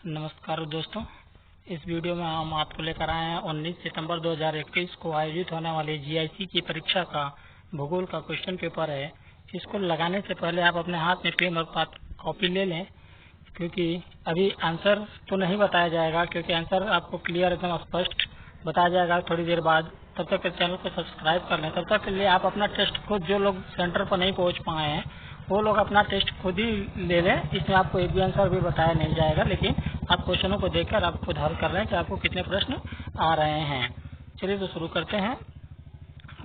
नमस्कार दोस्तों, इस वीडियो में हम आपको लेकर आए हैं 19 सितंबर 2021 को आयोजित होने वाली जीआईसी की परीक्षा का भूगोल का क्वेश्चन पेपर है। इसको लगाने से पहले आप अपने हाथ में पेन और कॉपी ले लें, क्योंकि अभी आंसर तो नहीं बताया जाएगा, क्योंकि आंसर आपको क्लियर एकदम स्पष्ट बताया जाएगा थोड़ी देर बाद। तब तक चैनल को सब्सक्राइब कर लें। तब तक के लिए आप अपना टेस्ट खुद, जो लोग सेंटर पर नहीं पहुंच पाए हैं वो लोग अपना टेस्ट खुद ही ले लें। इसमें आपको एक भी आंसर भी बताया नहीं जाएगा, लेकिन आप क्वेश्चनों को देखकर आप खुद हल कर रहे हैं कि आपको कितने प्रश्न आ रहे हैं। चलिए तो शुरू करते हैं।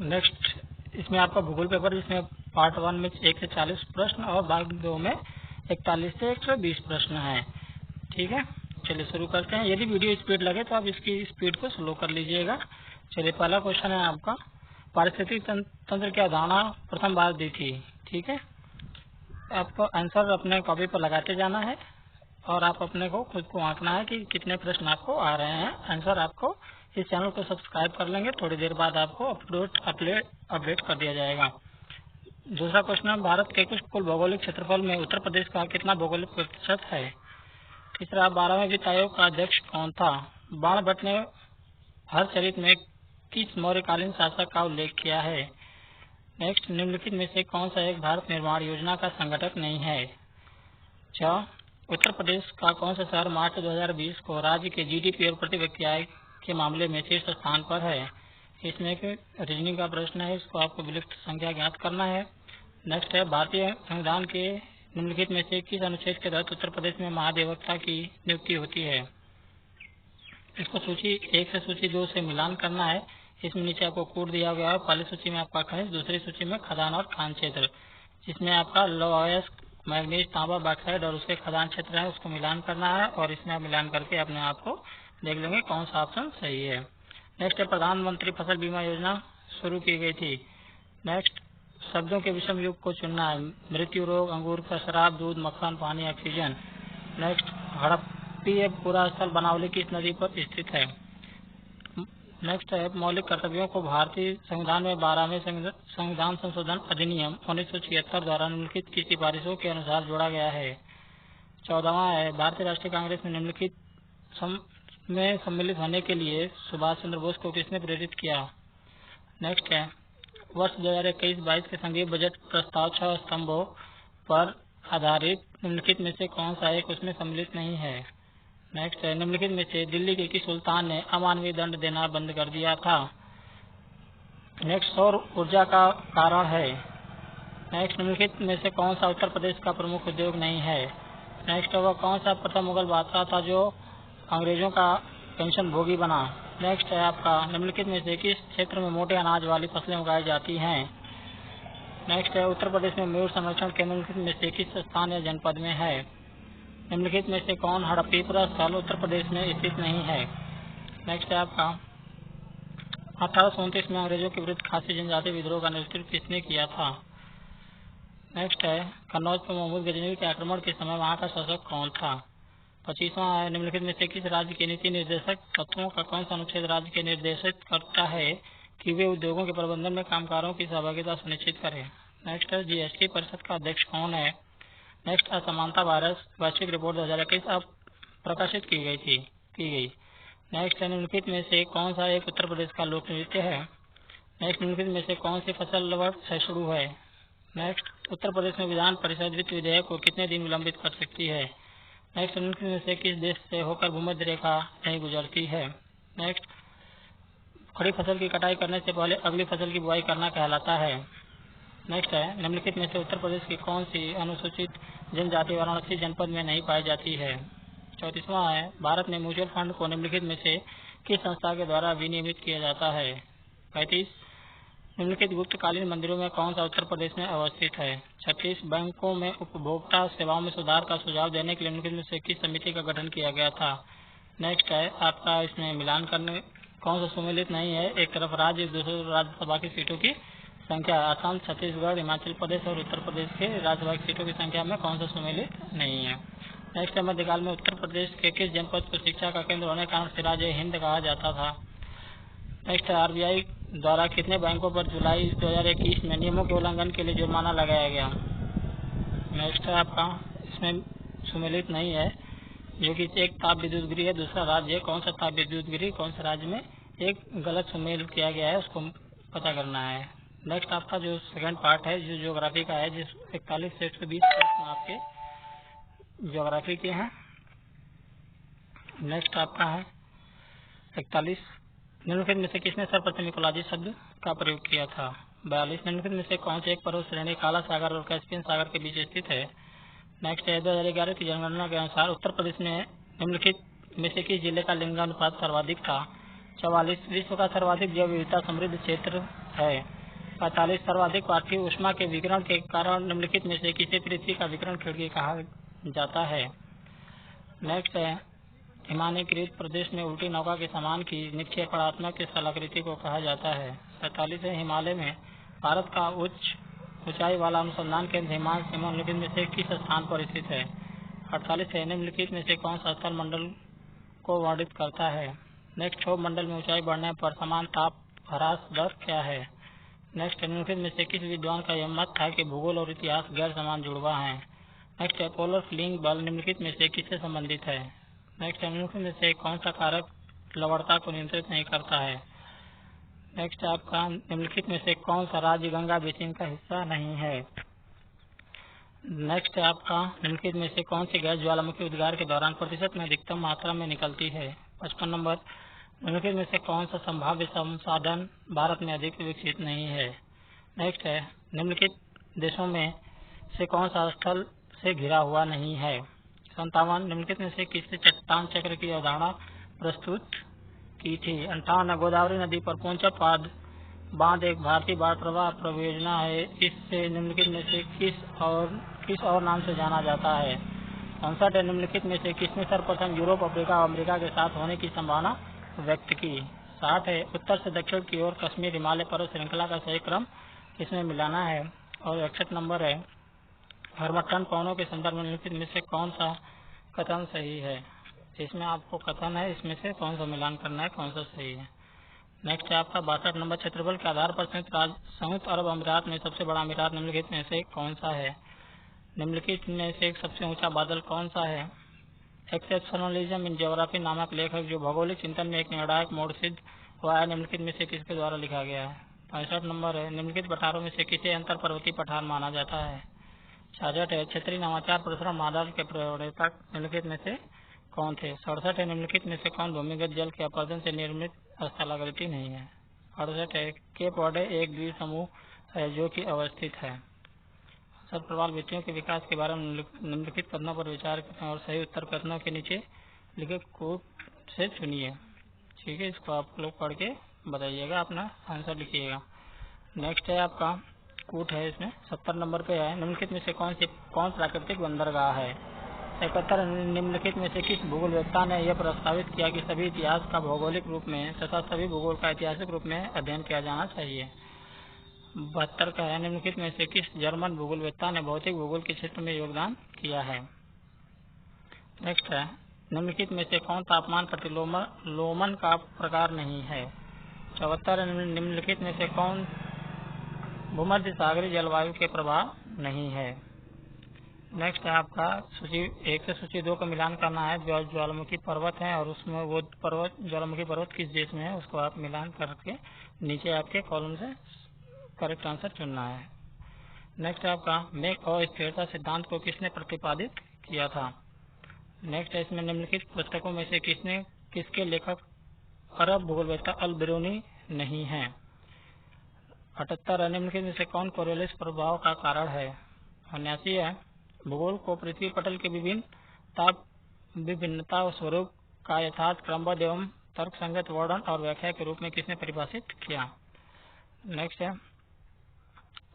नेक्स्ट, इसमें आपका भूगोल पेपर, जिसमें पार्ट 1 में 1 से 40 प्रश्न और भाग 2 में 41 से 120 प्रश्न हैं। ठीक है, चलिए शुरू करते हैं। यदि वीडियो स्पीड लगे तो आप इसकी स्पीड को स्लो कर लीजिएगा। चलिए, पहला क्वेश्चन है आपका, पारिस्थितिक तंत्र की अवधारणा प्रथम बार दी थी। ठीक है, आपको आंसर अपने कॉपी पर लगाते जाना है और आप अपने को खुद को आंकना है कि कितने प्रश्न आपको आ रहे हैं। आंसर आपको इस चैनल को सब्सक्राइब कर लेंगे, थोड़ी देर बाद आपको अपडेट कर दिया जाएगा। दूसरा क्वेश्चन है, भारत के कुल भौगोलिक क्षेत्रफल में उत्तर प्रदेश का कितना भौगोलिक प्रतिशत है। तीसरा, 12वें वित्त आयोग का अध्यक्ष कौन था। बाण भट्ट ने हरचरित में किस मौर्यकालीन शासक का उल्लेख किया है। नेक्स्ट, निम्नलिखित में से कौन सा एक भारत निर्माण योजना का संगठक नहीं है। 6, उत्तर प्रदेश का कौन सा शहर मार्च 2020 को राज्य के जीडीपी और प्रति व्यक्ति आय के मामले में शीर्ष स्थान पर है। इसमें एक रीजनिंग का प्रश्न है, इसको आपको विलुप्त संख्या ज्ञात करना है। नेक्स्ट है, भारतीय संविधान के निम्नलिखित में से किस अनुच्छेद के तहत उत्तर प्रदेश में महाधिवक्ता की नियुक्ति होती है। इसको सूची 1 से सूची 2 से मिलान करना है। इसमें नीचे आपको कोड दिया गया है। पहली सूची में आपका खनिज, दूसरी सूची में खदान और खान क्षेत्र, जिसमें आपका लौह अयस्क, मैग्नीज, तांबा, बॉक्साइड और उसके खदान क्षेत्र है, उसको मिलान करना है और इसमें आप मिलान करके अपने आप को देख लेंगे कौन सा ऑप्शन सही है। नेक्स्ट है, प्रधानमंत्री फसल बीमा योजना शुरू की गई थी। नेक्स्ट, शब्दों के विषम युग को चुनना है। मृत्यु रोग, अंगूर का शराब, दूध, मक्खन, पानी, ऑक्सीजन। नेक्स्ट, हड़प्पीय पुरा स्थल बनावली किस नदी पर स्थित है। नेक्स्ट है, मौलिक कर्तव्यों को भारतीय संविधान में 12वें संविधान संशोधन अधिनियम 1976 द्वारा निम्नलिखित की सिफारिशों के अनुसार जोड़ा गया है। 14वां है, भारतीय राष्ट्रीय कांग्रेस में निम्नलिखित में सम्मिलित होने के लिए सुभाष चंद्र बोस को किसने प्रेरित किया। नेक्स्ट है, वर्ष 2021-22 के संघीय बजट प्रस्ताव 6 स्तंभों पर आधारित निम्नलिखित में से कौन सा एक उसमें सम्मिलित नहीं है। नेक्स्ट है, निम्नलिखित में से दिल्ली के किस सुल्तान ने अमानवीय दंड देना बंद कर दिया था। नेक्स्ट, सौर ऊर्जा का कारण है। नेक्स्ट, निम्नलिखित में से कौन सा उत्तर प्रदेश का प्रमुख उद्योग नहीं है। नेक्स्ट, वह कौन सा प्रथम मुगल बादशाह था जो अंग्रेजों का पेंशन भोगी बना। नेक्स्ट है आपका, निम्नलिखित में से किस क्षेत्र में मोटे अनाज वाली फसलें उगाई जाती हैं। नेक्स्ट है, उत्तर प्रदेश में मयूर संरक्षण के निम्नलिखित में से किस स्थान या जनपद में है। निम्नलिखित में से कौन हड़प्पीपुरा स्थल उत्तर प्रदेश में स्थित नहीं है। नेक्स्ट है आपका, 1829 में अंग्रेजों के विरुद्ध खासी जनजाति विद्रोह का नेतृत्व किसने किया था। नेक्स्ट है, कन्नौज पर महमूद गजनवी के आक्रमण के समय वहां का शासक कौन था। 25वां है, निम्नलिखित में से किस राज्य के नीति निर्देशक तत्वों का कौन सा अनुच्छेद राज्य के निर्देशित करता है कि वे उद्योगों के प्रबंधन में कामगारों की सहभागिता सुनिश्चित करें। नेक्स्ट है, जीएसटी परिषद का अध्यक्ष कौन है। नेक्स्ट, असमानता वायरस वैश्विक रिपोर्ट 2021 अब प्रकाशित की गई। नेक्स्ट है, निम्नलिखित में से कौन सा एक उत्तर प्रदेश का लोक नृत्य है। नेक्स्ट, निम्नलिखित में से कौन सी फसल वर्ष शुरू है। नेक्स्ट, उत्तर प्रदेश में विधान परिषद वित्त विधेयक को कितने दिन विलंबित कर सकती है। नेक्स्ट, निम्नलिखित में से किस देश से होकर भूमध्य रेखा नहीं गुजरती है। नेक्स्ट, खड़ी फसल की कटाई करने से पहले अगली फसल की बुआई करना कहलाता है। नेक्स्ट है, निम्नलिखित में से उत्तर प्रदेश की कौन सी अनुसूचित जनजाति वाराणसी जनपद में नहीं पाई जाती है। 34वां है, भारत में म्यूचुअल फंड को निम्नलिखित में से किस संस्था के द्वारा विनियमित किया जाता है। 35, निम्नलिखित गुप्तकालीन मंदिरों में कौन सा उत्तर प्रदेश में अवस्थित है। 36, बैंकों में उपभोक्ता सेवाओं में सुधार का सुझाव देने के लिए निम्नलिखित में से किस समिति का गठन किया गया था। नेक्स्ट है आपका, इसमें मिलान करने कौन सा सम्मिलित नहीं है। एक तरफ राज्य, दूसरी राज्यसभा की सीटों की संख्या। असम, छत्तीसगढ़, हिमाचल प्रदेश और उत्तर प्रदेश के राज्यसभा की सीटों की संख्या में कौन सा सम्मिलित नहीं है। नेक्स्ट है, मध्यकाल में उत्तर प्रदेश के किस जनपद को शिक्षा का केंद्र होने के कारण सिराज ए हिंद कहा जाता था। नेक्स्ट है, आरबीआई द्वारा कितने बैंकों पर जुलाई 2021 में नियमों के उल्लंघन के लिए जुर्माना लगाया गया। नेक्स्ट है आपका, इसमें सम्मिलित नहीं है। जो कि एक ताप विद्युत गृह है, दूसरा राज्य है, कौन सा ताप विद्युत गृह कौन से राज्य में एक गलत सुमेल किया गया है उसको पता करना है। नेक्स्ट आपका जो सेकंड पार्ट है जो ज्योग्राफी का है, जिस 41 से 120 प्रश्न आपके ज्योग्राफी के हैं। नेक्स्ट आपका है 41, निम्नलिखित में से किसने सर्वप्रथम इकोलॉजी शब्द का प्रयोग किया था। 42, निम्नलिखित में से कौन से एक पर्वत श्रेणी काला सागर और कैस्पियन सागर के बीच स्थित है। नेक्स्ट है 2011 की जनगणना के अनुसार उत्तर प्रदेश में निम्नलिखित में से किस जिले का लिंगानुपात सर्वाधिक था। 44, विश्व का सर्वाधिक जैव विविधता समृद्ध क्षेत्र है। 45, सर्वाधिक पार्थिव ऊष्मा के विकिरण के कारण निम्नलिखित में से किसे पृथ्वी का विकिरण खिड़की कहा जाता है। नेक्स्ट है हिमालयकृत प्रदेश में उल्टी नौका के समान की निक्षेपणात्मक स्थलाकृति को कहा जाता है। 47 है हिमालय में भारत का उच्च ऊंचाई वाला अनुसंधान केंद्र हिमालय सीमा निम्नलिखित में से किस स्थान पर स्थित है। 48 है निम्नलिखित में से कौन सा स्थल मंडल को वर्णित करता है। नेक्स्ट, क्षोभ मंडल में ऊंचाई बढ़ने पर समान ताप ह्रास दर क्या है। नेक्स्ट, निम्नलिखित में से किस विद्वान का यह मत था कि भूगोल और इतिहास गैर समान जुड़वा है। नेक्स्ट है पोलर फ्लिंग बल निम्नलिखित में से किससे संबंधित है। नेक्स्ट, निम्नलिखित में से कौन सा कारक लवणता को नियंत्रित नहीं करता है। नेक्स्ट आपका निम्नलिखित में से कौन सा राज्य गंगा बेसिन का हिस्सा नहीं है। नेक्स्ट है आपका निम्नलिखित में से कौन सी गैस ज्वालामुखी उद्गार के दौरान प्रतिशत में अधिकतम मात्रा में निकलती है। 55 नंबर, निम्नलिखित में से कौन सा संभाव्य संसाधन भारत में अधिक विकसित नहीं है। नेक्स्ट है निम्नलिखित देशों में से कौन सा स्थल से घिरा हुआ नहीं है। 57, निम्नलिखित में से किसने चट्टान चक्र की अवधारणा प्रस्तुत की थी। 58, गोदावरी नदी पर पोंचापाद बांध एक भारतीय बाढ़ प्रवाह परियोजना है, इससे निम्नलिखित में से किस और नाम से जाना जाता है। 59, निम्नलिखित में से किसने सर्वप्रथम यूरोप, अफ्रीका और अमेरिका के साथ होने की संभावना व्यक्त की। 60 है उत्तर से दक्षिण की ओर कश्मीर हिमालय पर्वत श्रृंखला का सही क्रम इसमें मिलाना है। और 61 नंबर है हर्मटन पवनों के संदर्भ में निम्नलिखित में से कौन सा कथन सही है। इसमें आपको कथन है, इसमें से कौन सा मिलान करना है, कौन सा सही है। नेक्स्ट है आपका 62 नंबर, क्षेत्रफल के आधार पर संयुक्त अरब अमीरात में सबसे बड़ा अमीरात निम्नलिखित में से कौन सा है। निम्नलिखित में से सबसे ऊंचा बादल कौन सा है। एक्सेप्शनलिज्म इन ज्योग्राफी नामक लेखक जो भौगोलिक चिंतन में एक निर्णायक मोड़ सिद्ध हुआ है, निम्नलिखित में से किसके द्वारा लिखा गया है। 65 नंबर है निम्नलिखित पठारों में से किसे अंतर पर्वतीय पठार माना जाता है। 66 है क्षेत्रीय नवाचार प्रसारण मॉडल के प्रणेता निम्नलिखित में से कौन थे। 67 है निम्नलिखित में से कौन भूमिगत जल के अपरदन से निर्मित स्थलाकृति नहीं है। 68 है केप वर्डे एक द्वीप समूह है जो कि अवस्थित है। सर प्रवाल बेटियों के विकास के बारे में निम्नलिखित कथनों पर विचार करें और सही उत्तर कथनों के नीचे लिखे कोट से चुनिए। ठीक है, इसको आप लोग पढ़ के बताइएगा, अपना आंसर लिखिएगा। नेक्स्ट है आपका कूट है, इसमें 70 नंबर पे है निम्नलिखित में से कौन प्राकृतिक बंदरगाह है। 71 निम्नलिखित में से किस भूगोलवेत्ता ने यह प्रस्तावित किया कि सभी इतिहास का भौगोलिक रूप में तथा सभी भूगोल का ऐतिहासिक रूप में अध्ययन किया जाना चाहिए। 72 का है निम्नलिखित में से किस जर्मन भूगोलवेत्ता ने भौतिक भूगोल के क्षेत्र में योगदान किया है। नेक्स्ट है निम्नलिखित में से कौन तापमान प्रतिलोमन का प्रकार नहीं है। 74 निम्नलिखित में से कौन भूमध्य सागरीय जलवायु के प्रभाव नहीं है। नेक्स्ट है आपका सूची 1 से सूची 2 का मिलान करना है। जो ज्वालामुखी पर्वत है और उसमें वो ज्वालामुखी पर्वत किस देश में है उसको आप मिलान करके नीचे आपके कॉलम से करेक्ट आंसर चुनना है। नेक्स्ट है आपका मेघ और स्थिरता सिद्धांत को किसने प्रतिपादित किया था। नेक्स्ट है इसमें निम्नलिखित पुस्तकों में से किसके लेखक अरब भूगोलवेत्ता अल बिरूनी नहीं है। 78 निम्नलिखित में से कौन कोरियोलिस प्रभाव का कारण है। 79 है भूगोल को पृथ्वी पटल के विभिन्नता स्वरूप का यथार्थ क्रमबद्ध एवं तर्कसंगत वर्णन और व्याख्या के रूप में किसने परिभाषित किया। नेक्स्ट है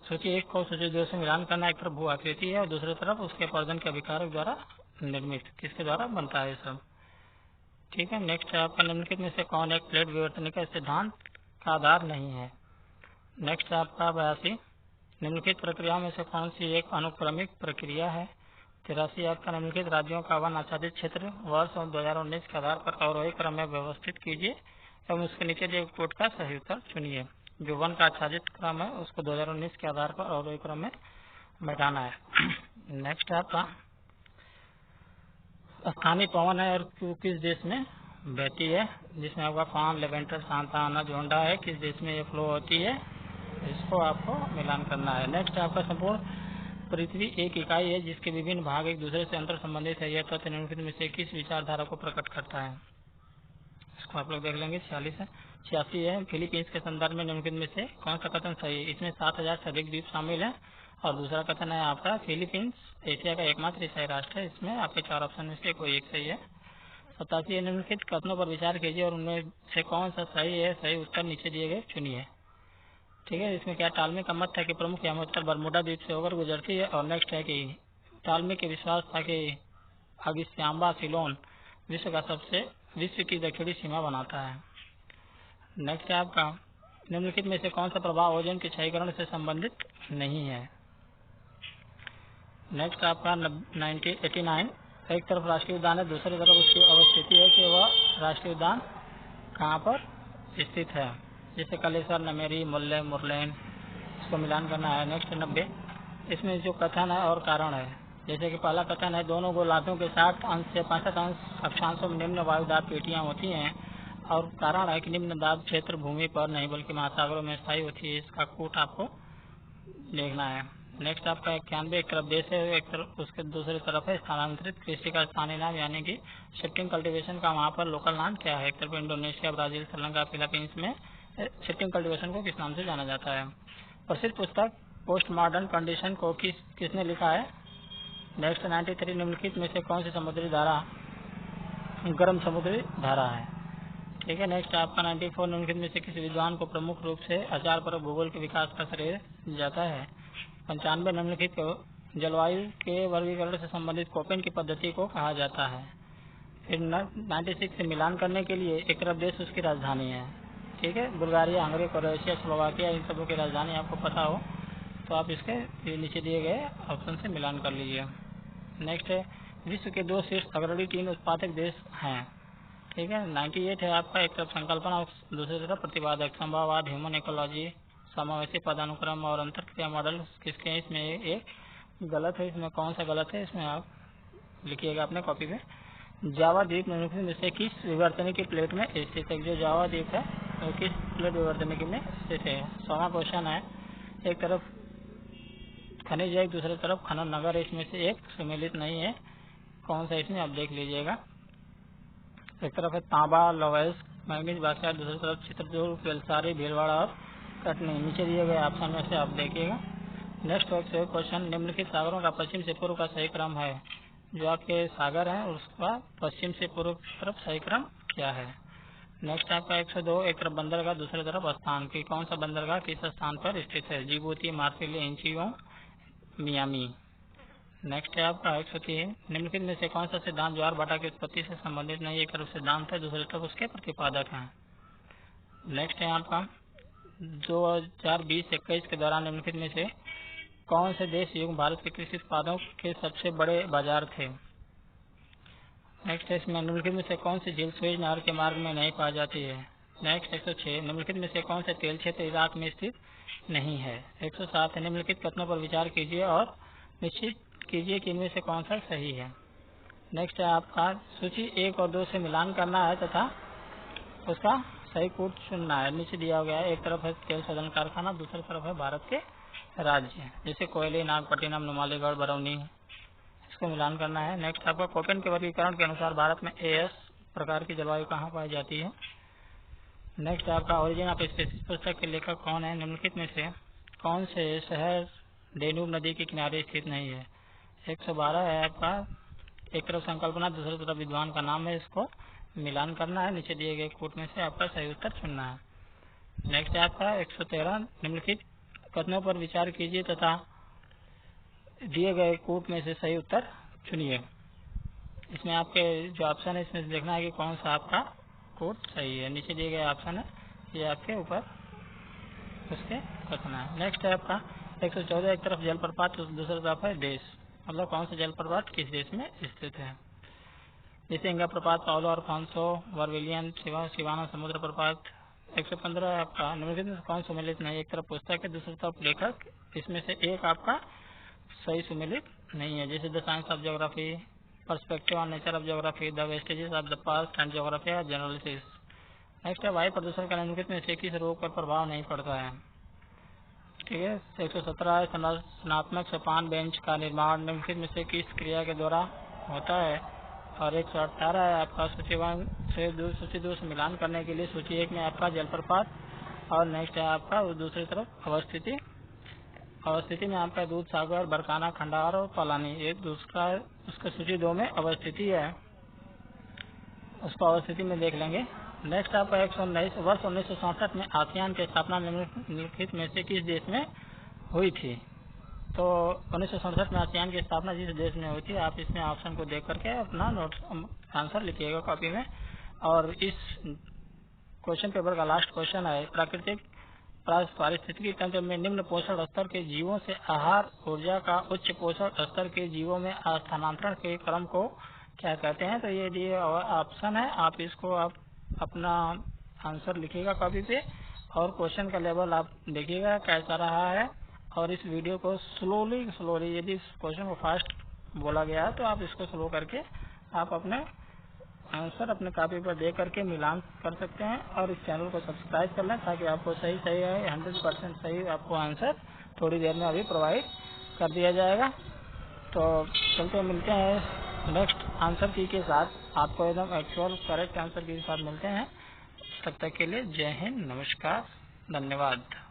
सूची 1 को सूची 2 से मिलान करना। एक तरफ भू आकृति है और दूसरी तरफ उसके पर्दन के अभिकारक द्वारा निर्मित, किसके द्वारा बनता है सब। ठीक है, नेक्स्ट है आपका निम्नलिखित में से कौन एक प्लेट विवर्तनिका सिद्धांत का आधार नहीं है। नेक्स्ट है आपका 82 निम्नलिखित प्रक्रियाओं में से कौन सी एक अनुक्रमिक प्रक्रिया है। 83 आपका निम्नलिखित राज्यों का वन आच्छादित क्षेत्र वर्ष 2019 के आधार पर अवरोही क्रम में व्यवस्थित कीजिए एवं उसके नीचे दिए कोट का सही उत्तर चुनिए। जो वन का आच्छादित क्रम है उसको 2019 के आधार पर अवरोही क्रम में बैठाना है। नेक्स्ट है आपका स्थानीय पवन है और किस देश में बहती है, जिसमें आपका फार्म, लेवेंटर, सांता आना, जोंडा है, किस देश में ये फ्लो होती है, इसको आपको मिलान करना है। नेक्स्ट आपका संपूर्ण पृथ्वी एक इकाई है जिसके विभिन्न भाग एक दूसरे से अंतर संबंधित है। यह तथ्य निम्नलिखित में से किस विचारधारा को प्रकट करता है? इसको आप लोग देख लेंगे। 86 है। फिलीपींस के संदर्भ में निम्नलिखित में से कौन सा कथन सही है? इसमें 7000 से अधिक द्वीप शामिल है। और दूसरा कथन है आपका फिलीपींस एशिया का एकमात्र ईसाई राष्ट्र है। इसमें आपके 4 ऑप्शन में से कोई एक सही है। 87 निम्नलिखित कथनों पर विचार कीजिए और उनमें से कौन सा सही है। सही उत्तर नीचे दिए गए चुनिए। ठीक है, इसमें क्या टालमी का मत है कि प्रमुख यामा उत्तर बरमुडा द्वीप से होकर गुजरती है। और नेक्स्ट है कि टालमी के विश्वास था कि अगिस्त्याम्बा सिलोन विश्व की दक्षिणी सीमा बनाता है। नेक्स्ट है आपका निम्नलिखित में से कौन सा प्रभाव ओजोन के क्षयीकरण से संबंधित नहीं है? नेक्स्ट आपका 89 एक तरफ राष्ट्रीय उद्यान है, दूसरी तरफ उसकी अवस्थिति है कि वह राष्ट्रीय उद्यान कहाँ पर स्थित है, जैसे कलेसर, नमेरी, मुरलेन, इसको मिलान करना है। नेक्स्ट 90 इसमें जो कथन है और कारण है, जैसे कि पहला कथन है दोनों गोलार्धों के 60 अंश से 65 अंश अक्षांशों में निम्न वायु दाब पेटियां होती हैं। और कारण है कि निम्न दाब क्षेत्र भूमि पर नहीं बल्कि महासागरों में स्थायी होती है। इसका कूट आपको देखना है। नेक्स्ट आपका 91 एक तरफ देश है, एक तरफ उसके दूसरी तरफ है स्थानांतरित कृषि का स्थानीय नाम, यानी कि शिफ्टिंग कल्टीवेशन का वहाँ पर लोकल नाम क्या है? एक तरफ इंडोनेशिया, ब्राजील, श्रीलंका, फिलीपींस में शिफ्टिंग कल्टीवेशन को किस नाम से जाना जाता है? प्रसिद्ध पुस्तक पोस्ट मॉडर्न कंडीशन को किसने लिखा है? नेक्स्ट 93 निम्नलिखित में से कौन सी समुद्री धारा गर्म समुद्री धारा है? ठीक है। नेक्स्ट आपका 94 निम्नलिखित में से किसी विद्वान को प्रमुख रूप से आचार पर भूगोल के विकास का श्रेय जाता है? 95 निम्नलिखित को जलवायु के वर्गीकरण से संबंधित कोपेन की पद्धति को कहा जाता है। फिर 96 से मिलान करने के लिए एक तरफ देश उसकी राजधानी है। ठीक है, बुल्गारिया, हंगरी, क्रोएशिया, स्लोवाकिया, इन सबों की राजधानी आपको पता हो तो आप इसके नीचे दिए गए ऑप्शन से मिलान कर लीजिए। नेक्स्ट है विश्व के 2 शीर्ष अग्रणी 3 उत्पादक देश हैं। ठीक है। 98 है आपका एक तरफ संकल्पना और दूसरी तरफ प्रतिपादक, संभाववाद, ह्यूमन इकोलॉजी, समावेशी पदानुक्रम और अंतरक्रिया मॉडल किसके हैं? इसमें एक गलत है। इसमें कौन सा गलत है? इसमें आप लिखिएगा अपने कॉपी पे। जावा द्वीप निम्नलिखित में से किस विवर्तनिकी प्लेट में स्थित है? जो जावा द्वीप है तो किस प्लेट विवर्तनिकी में स्थित है? 100वां क्वेश्चन है एक तरफ खनिज है, दूसरी तरफ खनन नगर है, इसमें से एक सम्मिलित नहीं है। कौन सा? इसमें आप देख लीजिएगा। एक तरफ है तांबा, लोवेस, मैग्नीज, बाक्साइट, दूसरी तरफ चित्रदुर्ग, बेलसारी, भीलवाड़ा और कटनी। नीचे दिए गए ऑप्शन में से आप देखिएगा। नेक्स्ट क्वेश्चन निम्नलिखित सागरों का पश्चिम से पूर्व का सही क्रम है। जो आपके सागर है उसका पश्चिम से पूर्व तरफ सही क्रम क्या है? नेक्स्ट आपका 102 एक तरफ बंदरगाह, दूसरी तरफ स्थान की कौन सा बंदरगाह किस स्थान पर स्थित है? Djibouti, Marseille, Incheon, Miami. Next है आपका 103 निम्नलिखित में से कौन सा सिद्धांत ज्वार भाटा की उत्पत्ति से संबंधित नहीं? एक तरफ सिद्धांत है, दूसरी तरफ उसके प्रतिपादक हैं। नेक्स्ट है आपका 2020-21 के दौरान निम्नलिखित में से कौन से देश युग भारत के कृषि उत्पादों के सबसे बड़े बाजार थे? नेक्स्ट है इसमें निम्नलिखित में से कौन सी झील सुएज नहर के मार्ग में नहीं पाई जाती है? नेक्स्ट 106 निम्नलिखित में से कौन सा तेल क्षेत्र इराक में स्थित नहीं है? 107 निम्नलिखित कथनों पर विचार कीजिए और निश्चित कीजिए कि इनमें से कौन सा सही है। नेक्स्ट है आपका सूची 1 और 2 से मिलान करना है तथा उसका सही कूट चुनना है। नीचे दिया गया है एक तरफ है तेल शोधन कारखाना, दूसरी तरफ है भारत के राज्य जैसे कोयले, नागपट्टिनम, नुमालीगढ़, बरौनी, इसको मिलान करना है। नेक्स्ट आपका कोपेन के वर्गीकरण के अनुसार भारत में एएस प्रकार की जलवायु कहाँ पाई जाती है? नेक्स्ट आपका ओरिजिन ऑफ स्पीसीज पुस्तक के लेखक कौन है? निम्नलिखित में से कौन से शहर डेन्यूब नदी के किनारे स्थित नहीं है? 112 है आपका एक तरफ संकल्पना, दूसरी तरफ विद्वान का नाम है, इसको मिलान करना है। नीचे दिए गए कूट में से आपका सही उत्तर चुनना है। नेक्स्ट है आपका 113 निम्नलिखित कथनों पर विचार कीजिए तथा दिए गए कूट में से सही उत्तर चुनिए। इसमें आपके जो ऑप्शन है इसमें देखना है कि कौन सा आपका कूट सही है। नीचे दिए गए ऑप्शन है ये आपके ऊपर उसके रखना है। नेक्स्ट है आपका 114 एक तरफ जलप्रपात, दूसरी तरफ है देश, मतलब कौन सा जलप्रपात किस देश में स्थित है? जैसे इंगा प्रपात, पाउलो अल्फांसो, वर्विलियन, शिवाना समुद्र प्रपात। 115 आपका निम्नलिखित में कौन सुमेलित नहीं? एक तरफ पुस्तक है, दूसरी तरफ लेखक, इसमें से एक आपका सही सुमेलित नहीं है। जैसे the science of geography, perspective on nature of geography, the vestiges of the past and geography are generalities. Next है वायु प्रदूषण का निम्नलिखित में से किस रोग पर प्रभाव नहीं पड़ता है। ठीक है, 117 है संरचनात्मक सोपान बेंच का निर्माण निम्नलिखित में से किस क्रिया के द्वारा होता है। और 118 है आपका सूची 1 से सूची 2 से मिलान करने के लिए सूची 1 में आपका जलप्रपात और नेक्स्ट है आपका दूसरी तरफ अवस्थिति। अवस्थिति में आपका दूध सागर, बरकाना, खंडार और पलानी। एक दूसरा उसका सूची 2 में अवस्थिति है, उसको अवस्थिति में देख लेंगे। नेक्स्ट आपका 119 वर्ष 1967 में आसियान की स्थापना निम्नलिखित में से किस देश में हुई थी। तो 1967 में आसियान की स्थापना जिस देश में हुई थी, आप इसमें ऑप्शन को देख करके अपना नोट आंसर लिखिएगा कॉपी में। और इस क्वेश्चन पेपर का लास्ट क्वेश्चन है प्राकृतिक पारिस्थितिकी तंत्र में निम्न पोषण स्तर के जीवों से आहार ऊर्जा का उच्च पोषण स्तर के जीवों में स्थानांतरण के क्रम को क्या कहते हैं। तो ये दिए ऑप्शन है, आप इसको आप अपना आंसर लिखिएगा कॉपी पे और क्वेश्चन का लेवल आप देखिएगा कैसा रहा है। और इस वीडियो को स्लोली यदि इस क्वेश्चन को फास्ट बोला गया है तो आप इसको स्लो करके आप अपने आंसर अपने कॉपी पर दे करके मिलान कर सकते हैं। और इस चैनल को सब्सक्राइब कर लें ताकि आपको सही है 100% सही आपको आंसर थोड़ी देर में अभी प्रोवाइड कर दिया जाएगा। तो चलते मिलते हैं नेक्स्ट आंसर की के साथ, आपको एकदम एक्चुअल करेक्ट आंसर के साथ मिलते हैं। तब तक के लिए जय हिंद, नमस्कार, धन्यवाद।